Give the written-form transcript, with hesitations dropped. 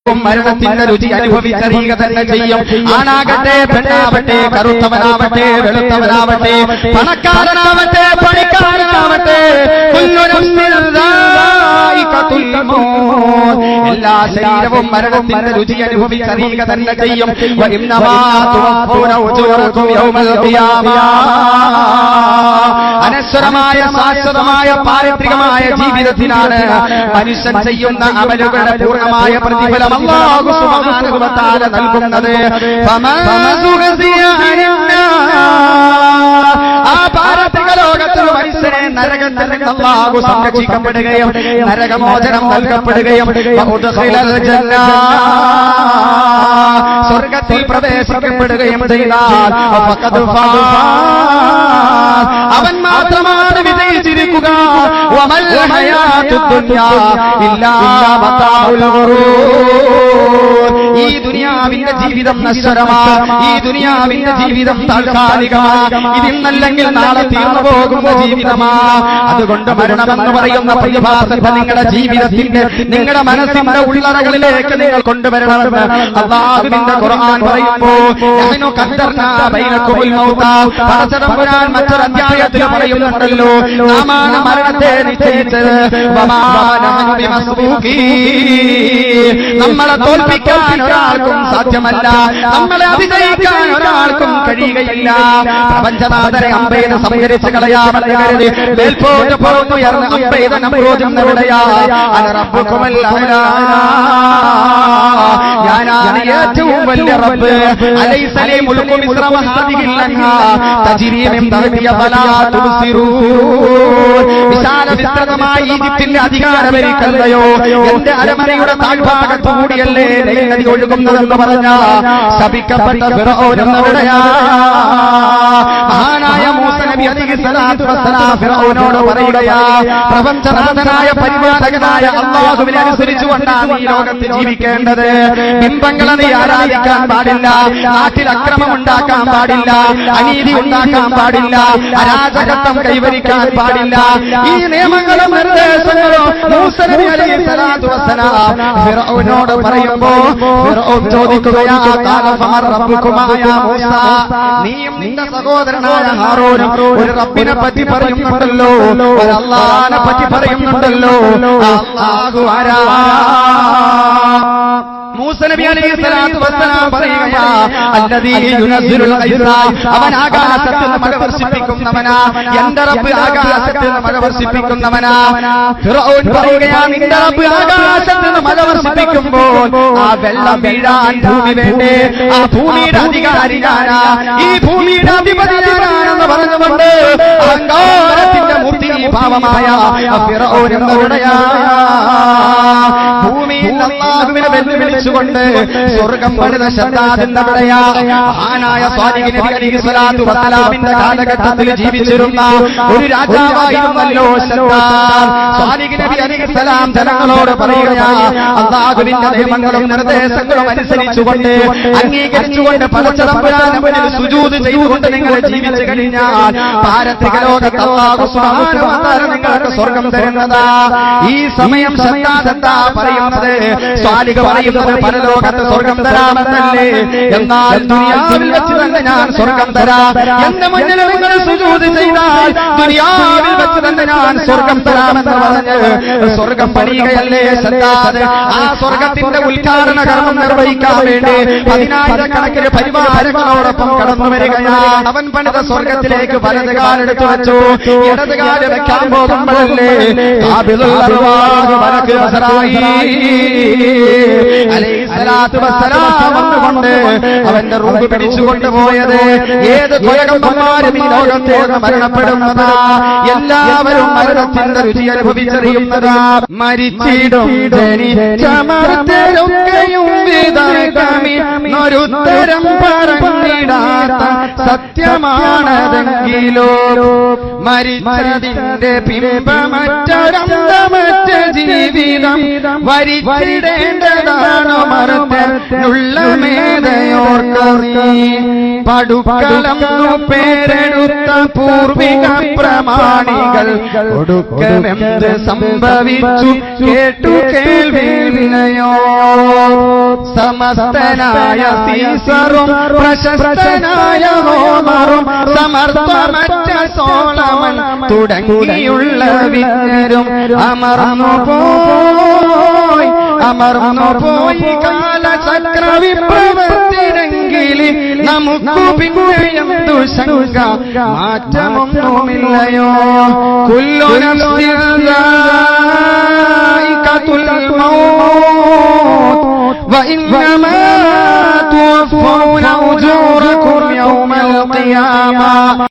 മരണത്തിന്റെ രുചി അനുഭവിച്ചറിയുക തന്നെ ചെയ്യും. ആണാകട്ടെ പെണ്ണാവട്ടെ, കറുത്തവനാവട്ടെ വെളുത്തവനാവട്ടെ, പണക്കാരനാവട്ടെ പണിക്കാരനാവട്ടെ, എല്ലാ ശരീരവും മരണത്തിന്റെ രുചി അനുഭവിച്ചറിയുക തന്നെ ചെയ്യും. അനശ്വരമായ ശാശ്വതമായ പാരത്രികമായ ജീവിതത്തിനാണ് മനുഷ്യൻ ചെയ്യുന്ന അമലുകളുടെ പൂർണ്ണമായ പ്രതിഫലം അല്ലാഹു സുബ്ഹാനഹു വ തആല നൽകുന്നത്. ആ പാരത്രിക ലോകത്ത് മനുഷ്യനെ നരകത്തിൽ നിന്ന് അല്ലാഹു സംരക്ഷിക്കപ്പെടുകയും നരകമോചനം നൽകപ്പെടുകയും സ്വർഗത്തിൽ പ്രവേശിക്കപ്പെടുകയും ചെയ്താൽ അവൻ മാത്രമാണ് വിജയിച്ചിരിക്കുക. ഈ ദുനിയാവിന്റെ ജീവിതം നശ്വരമാണ്, ഈ ദുനിയാവിന്റെ ജീവിതം താൽക്കാലികമാണ്, ഇതിന്നല്ലെങ്കിൽ നാളെ തീർന്നു പോകുന്ന ജീവിതമാണ്. അതുകൊണ്ട് മരണമെന്ന് പറയുന്ന പ്രതിഭാസത്തെ നിങ്ങളുടെ ജീവിതത്തിന്റെ നിങ്ങളുടെ മനസ്സിന്റെ ഉള്ളറകളിലേക്ക് നിങ്ങൾ കൊണ്ടുവരണമെന്ന് അല്ലാഹുവിന്റെ ഖുർആൻ പറയുമ്പോൾ മറ്റൊരു അധ്യായത്തിൽ പറയുന്നുണ്ടല്ലോ, നാമാണ് മരണത്തെ നിശ്ചയിച്ചത്. നമ്മളെ തോൽപ്പിക്കാൻ ഒരാൾക്കും സാധ്യമല്ല, നമ്മളെ അതിജയിക്കാൻ ഒരാൾക്കും കഴിയുകയില്ല. പ്രപഞ്ചനാഥനെ അമ്പെയ്ത് സംഹരിച്ച് കളയാമെന്ന് കരുതി മേൽപോട്ട് പുറത്തുയർന്ന് അമ്പെയ്ത നമ്രൂദിനെവിടെയാ? അന റബ്ബുകുൽ അഅ്ലാ, ഞാനാണ് ഏറ്റവും വലിയ റബ്ബ്. അലൈസ ലി മുൽക്കു മിസ്ര വഹാദിഹിൽ അൻഹാർ തജ്രി മിൻ തഹ്തിഹാ ഫലാ തുബ്സിറൂൻ. വിശാല വിസ്തൃതമായ ഈജിപ്തിന്റെ അധികാരമേക്കല്ലയോ, എന്റെ അരമനയുടെ താഴ്ഭാഗത്തു കൂടിയല്ലേ നദി ഒഴുകുന്നതെന്ന് പറഞ്ഞ ശപിക്കപ്പെട്ട ഫിർഔൻ എന്നെവിടെയാ? മഹാനായ മൂസ നബി അലൈഹി സ്വലാത്തു വസ്സലാം ഫിർഔനോട് പറയുകയാ, പ്രപഞ്ചനാഥനായ പരിപാലകനായ അല്ലാഹുവിനെ അനുസരിച്ചുകൊണ്ടാണ് ഈ ലോകത്ത് ജീവിക്കേണ്ടത്. ബിംബങ്ങളെ നീ ആരാധിക്കാൻ പാടില്ല, നാട്ടിൽ അക്രമം ഉണ്ടാക്കാൻ പാടില്ല, അനീതി ഉണ്ടാക്കാൻ പാടില്ല, അരാജകത്വം കൈവരിക്കാൻ പാടില്ല. ഈ നിയമങ്ങളും നിർദ്ദേശങ്ങളും മൂസ നബി അലൈഹി സ്വലാത്തു വസ്സലാം ഫിർഔനോട് പറയുമ്പോൾ ഫിർഔൻ ചോദിക്കുകയാ, ഖാല ഫമർ റബ്ബുകുമാ യാ മൂസ, നീയും നിന്റെ സഹോദരനായ ഹാറൂനും ഒരു റബ്ബിനെ പറ്റി പറയുന്നുണ്ടല്ലോ, ഒരു അല്ലാഹുവിനെ പറ്റി പറയുന്നുണ്ടല്ലോ. അല്ലാഹു ആരാ? മൂസ നബി അലൈഹി സ്വലാത്തു വസ്സലാം പറയുകയാ, അല്ലദീ യുനസ്സിലുൽ ഗൈസ, അവൻ ആകാശത്ത് നിന്ന് മഴ വർഷിപ്പിക്കുന്നവനാ. എന്റെ റബ്ബ് ആകാശത്ത് നിന്ന് മഴ വർഷിപ്പിക്കുന്നവനാ. ഫിർഔൻ പറയുകയാ, നിന്റെ റബ്ബ് ആകാശത്ത് നിന്ന് മഴ വർഷിപ്പിക്കുമ്പോൾ ആ വെള്ളം വീഴാൻ ഭൂമി വേണ്ടേ? ആ ഭൂമിയുടെ അധികാരി ഞാനാ, ഈ ഭൂമിയുടെ അധിപതി ഞാനാണെന്ന് പറഞ്ഞുകൊണ്ട് അഹങ്കാരത്തിന്റെ മൂർത്തിഭാവമായ ഫിർഔൻ എന്നവിടെയാ ഭൂമിയിൽ അല്ലാഹുവിനെ വെല്ലുവിളിച്ചുകൊണ്ട് സ്വർഗം പണിത ശദ്ദാദിന്നവിടെയാ? മഹാനായ സ്വാലിഹ് നബി അലൈഹി സ്വലാത്തു വസ്സലാമിന്റെ കാലഘട്ടത്തിൽ ജീവിച്ചിരുന്ന ഒരു രാജാവായിരുന്നല്ലോ ശദ്ദാദ്. സ്വാലിഹ് നബി അലൈഹി സ്വലാം ജനങ്ങളോട് പറയുകയാ, അല്ലാഹുവിന്റെ നിയമങ്ങളും നിർദ്ദേശങ്ങളും അനുസരിച്ചുകൊണ്ട് അംഗീകരിച്ചുകൊണ്ട് പടച്ചതമ്പുരാന്റെ മുന്നിൽ സുജൂദ് ചെയ്തുകൊണ്ട് നിങ്ങൾ ജീവിച്ചു കഴിഞ്ഞാൽ പാരത്രിക ലോകത്ത് അല്ലാഹു സുബ്ഹാനഹു വ തആല നിങ്ങൾക്ക് സ്വർഗം തരുന്നതാ. ഈ സമയം ശദ്ദാദ് എന്താ പറയുന്നത്? സ്വാലിഹ് പറയുന്നത് പരലോകത്ത് സ്വർഗം തരാമെന്നല്ലേ, എന്നാൽ ദുനിയാവിൽ വെച്ച് തന്നെ ഞാൻ സ്വർഗം തരാം. എന്റെ മുന്നിൽ നിങ്ങൾ സുജൂദ് ചെയ്താൽ ദുനിയാവിൽ വെച്ച് തന്നെ ഞാൻ സ്വർഗം തരാമെന്ന് പറഞ്ഞ് സ്വർഗം പണിയുകയല്ലേ ശദ്ദാദ്. ആ സ്വർഗത്തിന്റെ ഉദ്ഘാടന കർമ്മം നിർവഹിക്കാൻ വേണ്ടി 10,000-കണക്കിന് പരിവാരങ്ങളോടൊപ്പം കടന്നു വരികയാണ്. അവൻ പണിത സ്വർഗത്തിലേക്ക് വലത് കാലെടുത്തു വെച്ചു. ഇടത് കാല് വെക്കാൻ പോകുമ്പോഴല്ലേ ഖാബിദുൽ അർവാഹ് മലക്ക് അലൈഹിസ്സലാത്തു വസ്സലാം വന്നുകൊണ്ട് അവന്റെ റൂഹ് പിടിച്ചുകൊണ്ടുപോയത്. ഏത് കൊലകമ്പന്മാരും ഈ ലോകത്തേക്ക് മരണപ്പെടുന്നതാ, എല്ലാവരും മരണത്തിന്റെ രുചി അനുഭവിച്ചറിയുന്നതാ. മരിച്ചിടും ജനിച്ചമർത്തരൊക്കെയും വിതർക്കമിന്നൊരുത്തരം പറഞ്ഞിടാത്ത സത്യമാണതെങ്കിലോ മരിച്ചതിന്റെ ബിംബമറ്റരന്തമറ്റ ജീവിതം വരിച്ചിടേണ്ടതാണോ മറന്നുള്ള മേധയോർക്കീ പടുക്കളം പേരെടുത്ത പൂർവിക പ്രമാണികൾ ഒടുക്കമെന്ത് സംഭവിച്ചു കേട്ടു കേൾവില്ലയോ. സമസ്തനായ സീസറും പ്രശസ്തനായ റോമറും സമർത്ഥമറ്റ സോളമൻ തുടങ്ങിയുള്ള വിജ്ഞരും അമർന്നു പോയി കാലചക്ര വിപ്രവർത്തിനെങ്കിൽ നമുക്കു പിന്നെന്തു ശങ്ക മാറ്റമൊന്നുമില്ലയോ കുല്ലു നഫ്സിൻ